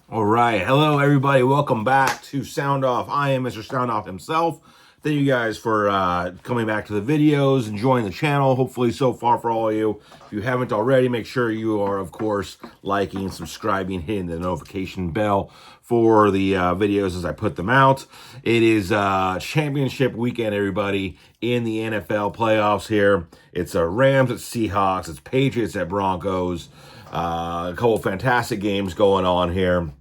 All right. Hello, everybody. Welcome back to Sound Off. I am Mr. Sound Off himself. Thank you guys for coming back to the videos, enjoying the channel. Hopefully, so far for all of you. If you haven't already, make sure you are, of course, liking, subscribing, hitting the notification bell for the videos as I put them out. It is championship weekend, everybody, in the NFL playoffs here. It's Rams at Seahawks. It's Patriots at Broncos. A couple fantastic games going on here.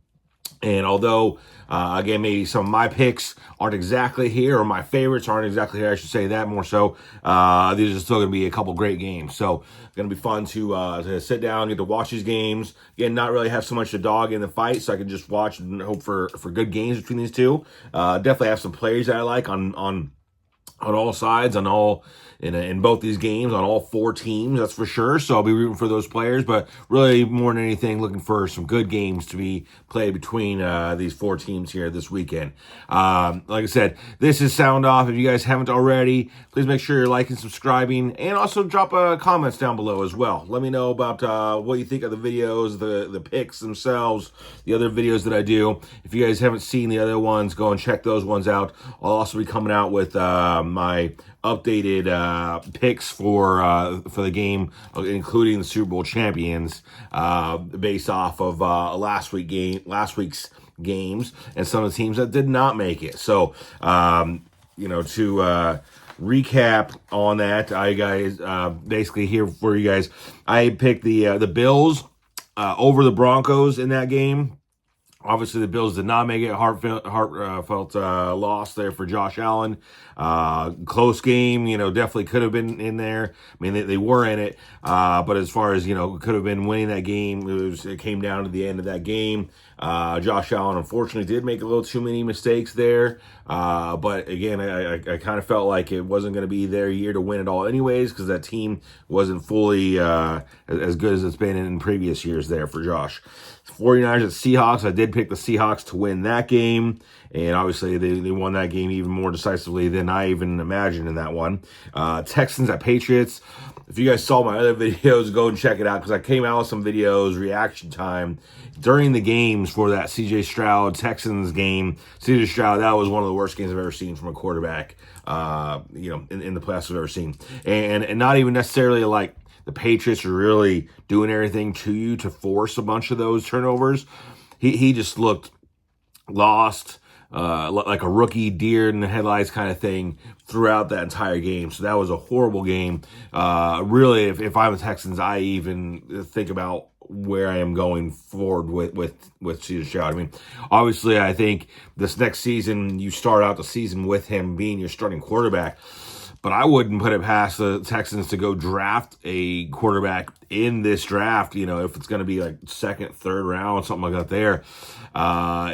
And although, again, maybe some of my picks aren't exactly here, or my favorites aren't exactly here, I should say that more so, these are still going to be a couple great games. So, going to be fun to sit down, get to watch these games. Again, not really have so much to dog in the fight, so I can just watch and hope for good games between these two. Definitely have some players that I like on all sides, in both these games, on all four teams, that's for sure. So I'll be rooting for those players, but really more than anything, looking for some good games to be played between these four teams here this weekend. Like I said, this is Sound Off. If you guys haven't already, please make sure you're liking, subscribing, and also drop comments down below as well. Let me know about what you think of the videos, the picks themselves, the other videos that I do. If you guys haven't seen the other ones, go and check those ones out. I'll also be coming out with my updated picks for the game, including the Super Bowl champions, based off of last week's games, and some of the teams that did not make it. So, to recap on that, I guys basically here for you guys. I picked the Bills over the Broncos in that game. Obviously, the Bills did not make it. Heartfelt loss there for Josh Allen. Close game, definitely could have been in there. I mean, they were in it. But as far as, could have been winning that game, it came down to the end of that game. Josh Allen, unfortunately, did make a little too many mistakes there. But again, I kind of felt like it wasn't going to be their year to win it all anyways, because that team wasn't fully as good as it's been in previous years there for Josh. 49ers at Seahawks. I did pick the Seahawks to win that game, and obviously they won that game even more decisively than I even imagined in that one. Texans at Patriots. If you guys saw my other videos, go and check it out, because I came out with some videos, reaction time, during the games for that C.J. Stroud Texans game. C.J. Stroud, that was one of the worst games I've ever seen from a quarterback, in the playoffs I've ever seen. And not even necessarily like the Patriots are really doing everything to you to force a bunch of those turnovers. He just looked lost, like a rookie deer in the headlights kind of thing throughout that entire game. So that was a horrible game. Really, if I'm the Texans, I even think about where I am going forward with C.J. Stroud. I mean, obviously, I think this next season, you start out the season with him being your starting quarterback. But I wouldn't put it past the Texans to go draft a quarterback in this draft, if it's going to be like second, third round, something like that there,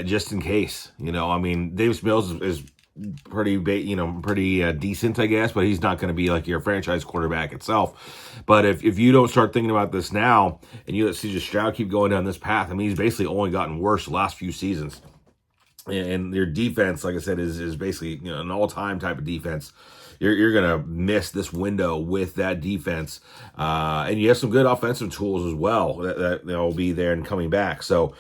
just in case. I mean, Davis Mills is pretty decent, I guess, but he's not going to be like your franchise quarterback itself. But if you don't start thinking about this now, and you let C.J. Stroud keep going down this path, I mean, he's basically only gotten worse the last few seasons. And your defense, like I said, is basically an all-time type of defense. You're going to miss this window with that defense. And you have some good offensive tools as well that will be there and coming back. So,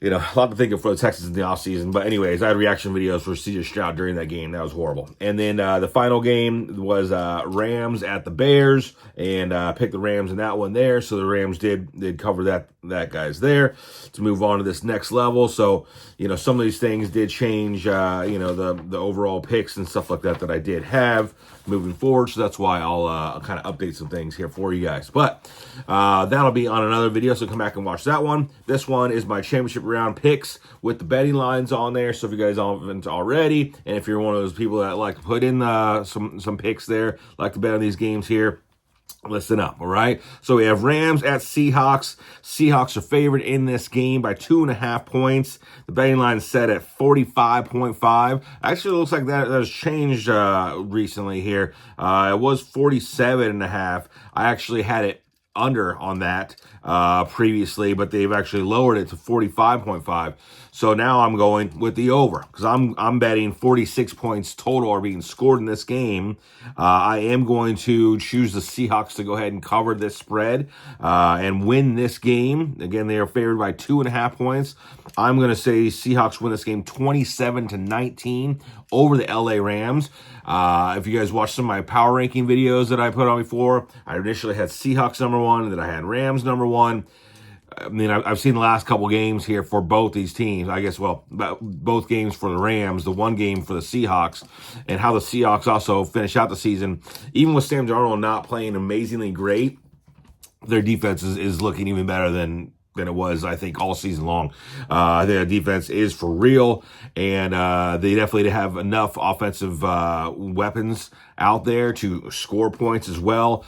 a lot to think of for the Texans in the offseason. But anyways, I had reaction videos for C.J. Stroud during that game. That was horrible. And then the final game was Rams at the Bears. And picked the Rams in that one there. So the Rams did cover that guys there to move on to this next level. So, some of these things did change, the overall picks and stuff like that I did have moving forward. So that's why I'll kind of update some things here for you guys. But that'll be on another video, so come back and watch that one. This one is my championship round picks with the betting lines on there. So if you guys haven't already, and if you're one of those people that like to put in some picks there, like to bet on these games here, listen up, all right? So we have Rams at Seahawks. Seahawks are favored in this game by 2.5 points. The betting line is set at 45.5. Actually, it looks like that has changed recently here. It was 47.5. I actually had it under on that previously, but they've actually lowered it to 45.5. So now I'm going with the over because I'm betting 46 points total are being scored in this game. I am going to choose the Seahawks to go ahead and cover this spread and win this game. Again, they are favored by 2.5 points. I'm going to say Seahawks win this game 27-19 over the LA Rams. If you guys watched some of my power ranking videos that I put on before, I initially had Seahawks number 1, then I had Rams number 1. I mean, I've seen the last couple games here for both these teams. I guess, well, both games for the Rams, the one game for the Seahawks, and how the Seahawks also finish out the season. Even with Sam Darnold not playing amazingly great, their defense is looking even better than it was, I think, all season long. I think the defense is for real, and they definitely have enough offensive weapons out there to score points as well.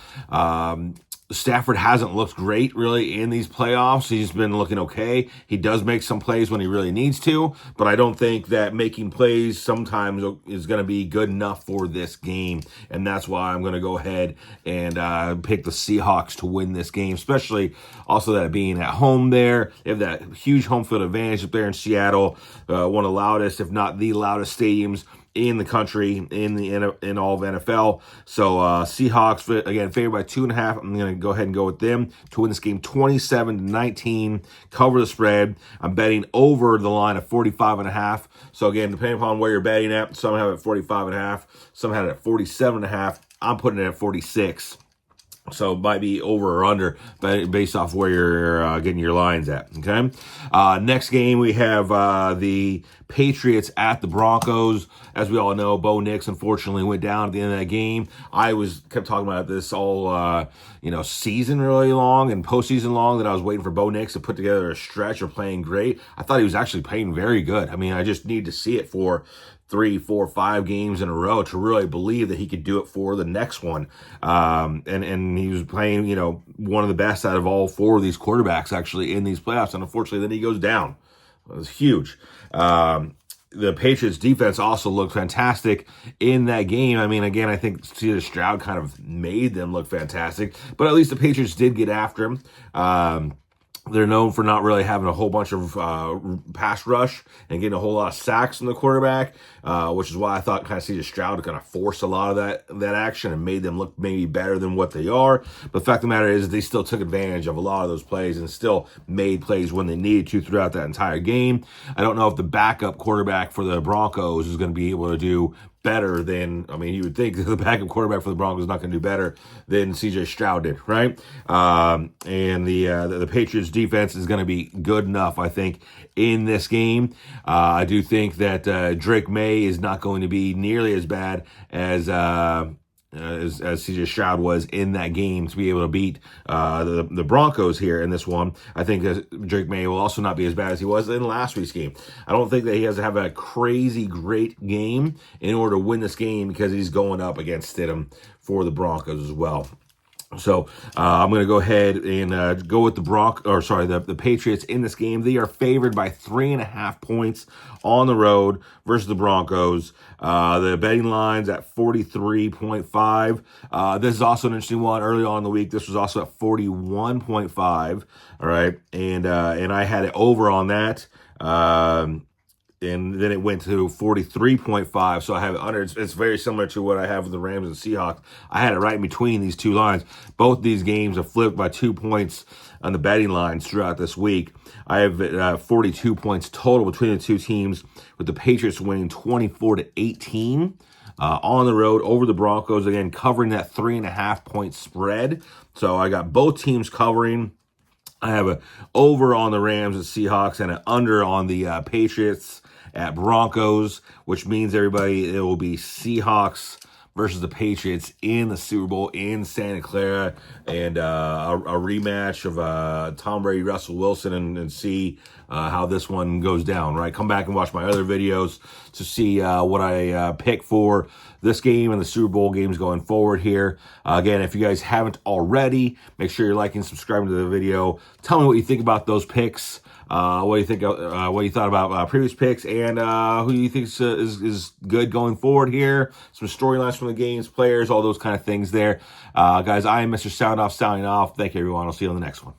Stafford hasn't looked great, really, in these playoffs. He's been looking okay. He does make some plays when he really needs to, but I don't think that making plays sometimes is going to be good enough for this game, and that's why I'm going to go ahead and pick the Seahawks to win this game, especially also that being at home there. They have that huge home field advantage up there in Seattle, one of the loudest, if not the loudest stadiums in the country, in all of NFL. So Seahawks, again, favored by 2.5. I'm going to go ahead and go with them to win this game 27-19, cover the spread. I'm betting over the line of 45.5. So again, depending upon where you're betting at, some have it at 45.5, some have it at 47.5. I'm putting it at 46. So it might be over or under based off where you're getting your lines at, okay? Next game, we have the Patriots at the Broncos. As we all know, Bo Nix unfortunately went down at the end of that game. I kept talking about this all season really long and postseason long, that I was waiting for Bo Nix to put together a stretch of playing great. I thought he was actually playing very good. I mean, I just need to see it for 3, 4, 5 games in a row to really believe that he could do it for the next one. And he was playing, one of the best out of all 4 of these quarterbacks actually in these playoffs. And unfortunately, then he goes down. It was huge. The Patriots defense also looked fantastic in that game. I mean, again, I think C.J. Stroud kind of made them look fantastic, but at least the Patriots did get after him. They're known for not really having a whole bunch of pass rush and getting a whole lot of sacks from the quarterback, which is why I thought kind of C.J. Stroud kind of forced a lot of that action and made them look maybe better than what they are. But the fact of the matter is they still took advantage of a lot of those plays and still made plays when they needed to throughout that entire game. I don't know if the backup quarterback for the Broncos is going to be able to do better than, you would think the backup quarterback for the Broncos is not going to do better than C.J. Stroud did, right? And the Patriots defense is going to be good enough, I think, in this game. I do think that Drake May is not going to be nearly as bad as C.J. Stroud was in that game to be able to beat the Broncos here in this one. I think that Drake May will also not be as bad as he was in last week's game. I don't think that he has to have a crazy great game in order to win this game because he's going up against Stidham for the Broncos as well. So I'm going to go ahead and go with the Patriots in this game. They are favored by 3.5 points on the road versus the Broncos. The betting line's at 43.5. This is also an interesting one. Early on in the week, this was also at 41.5. All right, and I had it over on that. And then it went to 43.5, so I have it under. It's very similar to what I have with the Rams and Seahawks. I had it right in between these two lines. Both these games have flipped by 2 points on the betting lines throughout this week. I have 42 points total between the two teams, with the Patriots winning 24-18 on the road over the Broncos, again covering that 3.5 point spread. So I got both teams covering. I have an over on the Rams and Seahawks and an under on the Patriots at Broncos, which means it will be Seahawks versus the Patriots in the Super Bowl in Santa Clara, and a rematch of Tom Brady, Russell Wilson, and see how this one goes down, right? Come back and watch my other videos to see what I pick for this game and the Super Bowl games going forward here. Again, if you guys haven't already, make sure you're liking and subscribing to the video. Tell me what you think about those picks. What do you think? What you thought about previous picks, and who you think is good going forward here? Some storylines from the games, players, all those kind of things there. Guys, I am Mr. Sound Off signing off. Thank you, everyone. I'll see you on the next one.